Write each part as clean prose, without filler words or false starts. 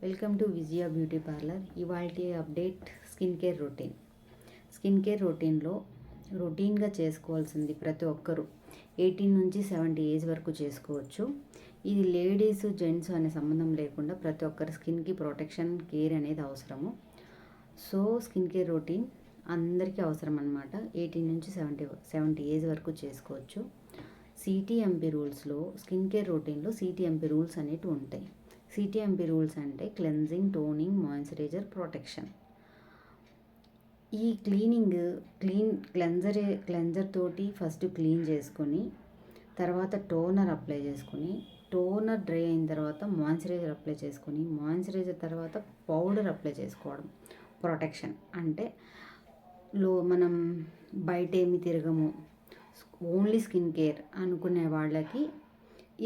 Welcome to Vijaya beauty parlour. ఇవాల్టి update skin care routine. Skin care రొటీన్గా చేసుకోవాల్సింది ప్రతి ఒక్కరూ 18 నుంచి 70 ఏజ్ వరకు చేసుకోవచ్చు. ఇది లేడీస్ జెంట్స్ అనే సంబంధం లేకుండా ప్రతి ఒక్కరి స్కిన్కి ప్రొటెక్షన్ కేర్ అనేది అవసరము. సో స్కిన్ కేర్ రొటీన్ అందరికీ అవసరం అన్నమాట. 18 నుంచి 70 ఏజ్ వరకు చేసుకోవచ్చు. సిటిఎంపి రూల్స్లో స్కిన్ కేర్ రొటీన్లో సిటిఎంపి రూల్స్ అనేవి ఉంటాయి. సిటిఎంపి రూల్స్ అంటే క్లెన్జింగ్, టోనింగ్, మాయిశ్చరైజర్, ప్రొటెక్షన్. ఈ క్లెన్జర్ తోటి ఫస్ట్ క్లీన్ చేసుకొని తర్వాత టోనర్ అప్లై చేసుకొని, టోనర్ డ్రై అయిన తర్వాత మాయిశ్చరైజర్ అప్లై చేసుకొని, మాయిశ్చరైజర్ తర్వాత పౌడర్ అప్లై చేసుకోవడం. ప్రొటెక్షన్ అంటే మనం బయట ఏమి తిరగము, ఓన్లీ స్కిన్ కేర్ అనుకునే వాళ్ళకి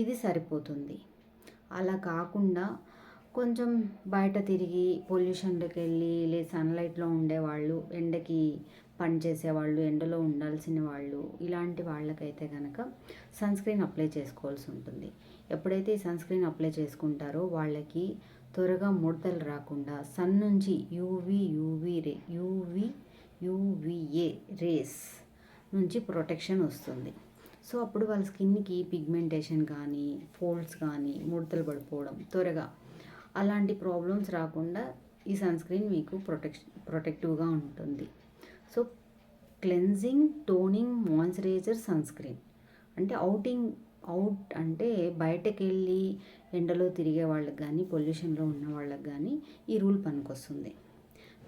ఇది సరిపోతుంది. అలా కాకుండా కొంచెం బయట తిరిగి పొల్యూషన్లోకి వెళ్ళి లేదా సన్లైట్లో ఉండేవాళ్ళు, ఎండకి పనిచేసేవాళ్ళు, ఎండలో ఉండాల్సిన వాళ్ళు, ఇలాంటి వాళ్ళకైతే కనుక సన్ స్క్రీన్ అప్లై చేసుకోవాల్సి ఉంటుంది. ఎప్పుడైతే ఈ సన్ స్క్రీన్ అప్లై చేసుకుంటారో వాళ్ళకి త్వరగా ముడతలు రాకుండా సన్ నుంచి యూవీఏ రేస్ నుంచి ప్రొటెక్షన్ వస్తుంది. సో అప్పుడు వాళ్ళ స్కిన్కి పిగ్మెంటేషన్ కానీ, ఫోల్డ్స్ కానీ, ముడతలు పడిపోవడం త్వరగా అలాంటి ప్రాబ్లమ్స్ రాకుండా ఈ సన్ స్క్రీన్ మీకు ప్రొటెక్టివ్గా ఉంటుంది. So cleansing, toning, moisturiser, sunscreen అంటే అవుట్ అంటే బయటకు వెళ్ళి ఎండలో తిరిగే వాళ్ళకి కానీ, పొల్యూషన్లో ఉన్న వాళ్ళకి కానీ ఈ రూల్ పనికొస్తుంది.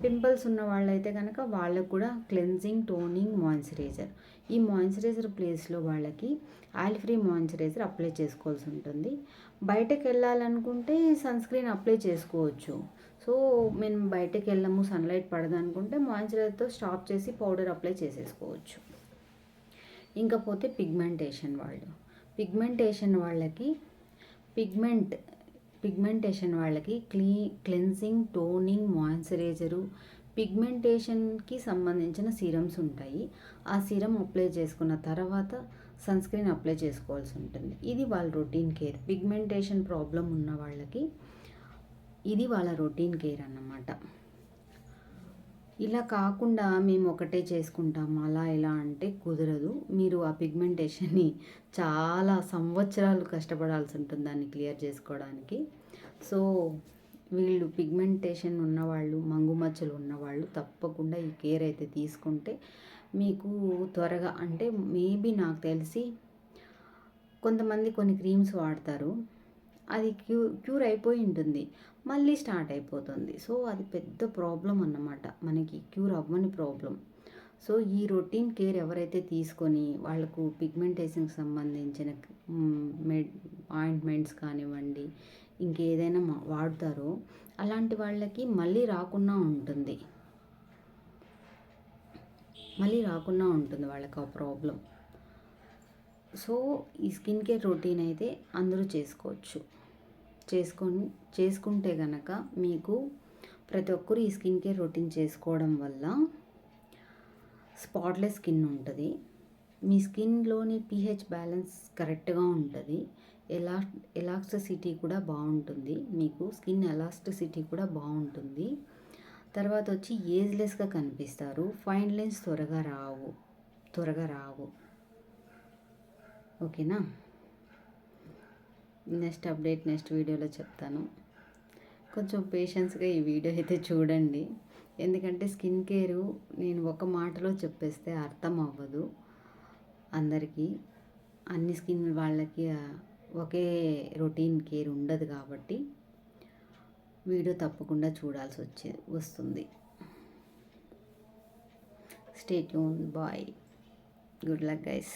పింపుల్స్ ఉన్న వాళ్ళైతే కనుక వాళ్ళకు కూడా క్లెన్జింగ్, టోనింగ్, మాయిశ్చరైజర్. ఈ మాయిశ్చరైజర్ ప్లేస్లో వాళ్ళకి ఆయిల్ ఫ్రీ మాయిశ్చరైజర్ అప్లై చేసుకోవాల్సి ఉంటుంది. బయటకు వెళ్ళాలనుకుంటే సన్ స్క్రీన్ అప్లై చేసుకోవచ్చు. సో మేము బయటకు వెళ్ళాము, సన్లైట్ పడదు అనుకుంటే మాయిశ్చరైజర్తో స్టాప్ చేసి పౌడర్ అప్లై చేసేసుకోవచ్చు. ఇంకపోతే పిగ్మెంటేషన్ వాళ్ళకి క్లెన్జింగ్, టోనింగ్, మాయిశ్చరైజరు, పిగ్మెంటేషన్కి సంబంధించిన సీరమ్స్ ఉంటాయి. ఆ సీరం అప్లై చేసుకున్న తర్వాత సన్ స్క్రీన్ అప్లై చేసుకోవాల్సి ఉంటుంది. ఇది వాళ్ళ రొటీన్ కేర్. పిగ్మెంటేషన్ ప్రాబ్లం ఉన్న వాళ్ళకి ఇది వాళ్ళ రొటీన్ కేర్ అన్నమాట. ఇలా కాకుండా మేము ఒకటే చేసుకుంటాం అలా ఇలా అంటే కుదరదు. మీరు ఆ పిగ్మెంటేషన్ని చాలా సంవత్సరాలు కష్టపడాల్సి ఉంటుంది దాన్ని క్లియర్ చేసుకోవడానికి. సో వీళ్ళు పిగ్మెంటేషన్ ఉన్నవాళ్ళు, మంగుమచ్చలు ఉన్నవాళ్ళు తప్పకుండా ఈ కేర్ అయితే తీసుకుంటే మీకు త్వరగా అంటే మేబీ నాకు తెలిసి కొంతమంది కొన్ని క్రీమ్స్ వాడతారు, అది క్యూర్ అయిపోయి ఉంటుంది, మళ్ళీ స్టార్ట్ అయిపోతుంది. సో అది పెద్ద ప్రాబ్లం అన్నమాట, మనకి క్యూర్ అవ్వని ప్రాబ్లం. సో ఈ రొటీన్ కేర్ ఎవరైతే తీసుకొని వాళ్ళకు పిగ్మెంటేషన్కి సంబంధించిన ఆయింట్మెంట్స్ కానివ్వండి, ఇంకేదైనా వాడతారో అలాంటి వాళ్ళకి మళ్ళీ రాకుండా ఉంటుంది వాళ్ళకి ఆ ప్రాబ్లం. సో ఈ స్కిన్ కేర్ రొటీన్ అయితే అందరూ చేసుకోవచ్చు. చేసుకుంటే కనుక మీకు ప్రతి ఒక్కరు ఈ స్కిన్ కేర్ రొటీన్ చేసుకోవడం వల్ల స్పాట్లెస్ స్కిన్ ఉంటుంది. మీ స్కిన్లోని pH బ్యాలెన్స్ కరెక్ట్గా ఉంటుంది. ఎలాస్టిసిటీ కూడా బాగుంటుంది. మీకు స్కిన్ ఎలాస్టిసిటీ కూడా బాగుంటుంది. తర్వాత వచ్చి ఏజ్లెస్గా కనిపిస్తారు. ఫైన్ లైన్స్ త్వరగా రావు. ఓకేనా? నెక్స్ట్ వీడియోలో చెప్తాను. కొంచెం పేషెన్స్గా ఈ వీడియో అయితే చూడండి. ఎందుకంటే స్కిన్ కేరు నేను ఒక మాటలో చెప్పేస్తే అర్థం అవ్వదు అందరికీ. అన్ని స్కిన్ వాళ్ళకి ఒకే రొటీన్ కేర్ ఉండదు కాబట్టి వీడియో తప్పకుండా చూడాల్సి వస్తుంది. Stay tune. Bye. Good luck guys.